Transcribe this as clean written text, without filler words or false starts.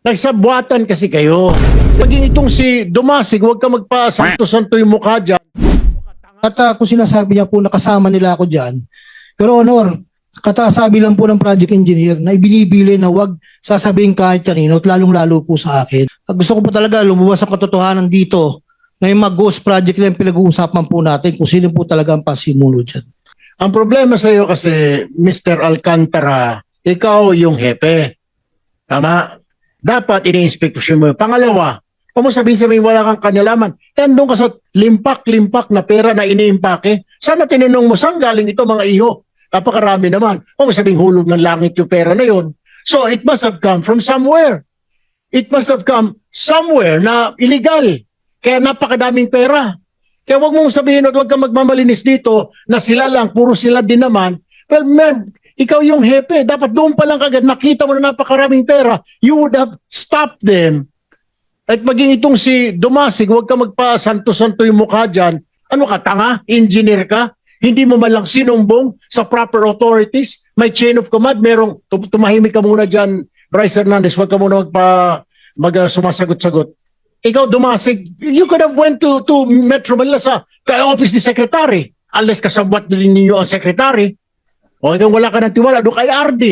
Nagsabwatan kasi kayo. Maging itong si Dumasig, huwag ka magpa-santo-santo yung mukha dyan. At kung sinasabi niya po nakasama nila ako dyan, Your Honor, katasabi lang po ng project engineer na ibinibili na wag sasabihin kahit kanino at lalong-lalo po sa akin. At gusto ko po talaga lumabas ang katotohanan dito na yung mag-ghost project lang pinag-uusapan po natin kung sino po talaga ang pasimuno dyan. Ang problema sa iyo kasi, Mr. Alcantara, ikaw yung hepe. Tama? Dapat ini-inspeksyon mo. Pangalawa, kung mo sabihin wala kang kanalaman, nandun ka sa limpak-limpak na pera na iniimpake. Sana tinanong mo, saan galing ito mga iho? Napakarami naman. Kung mo sabihin hulog ng langit yung pera na yon. So it must have come from somewhere. It must have come somewhere na illegal. Kaya napakadaming pera. Kaya wag mong sabihin at wag kang magmamalinis dito na sila lang, puro sila din naman. Well, man, ikaw yung hepe. Dapat doon pa lang kagad nakita mo na napakaraming pera. You would have stopped them. At maging itong si Dumasig, huwag ka magpa-santo-santo yung mukha dyan. Ano ka, tanga? Engineer ka? Hindi mo malang sinumbong sa proper authorities? May chain of command? Merong, tumahimik ka muna dyan, Bryce Hernandez. Huwag ka muna sumasagot-sagot. Ikaw, Dumasig, you could have went to Metro Manila sa office ni Secretary. Unless kasabwat din ninyo ang Secretary. O wala ka ng tiwala, doon kay RD.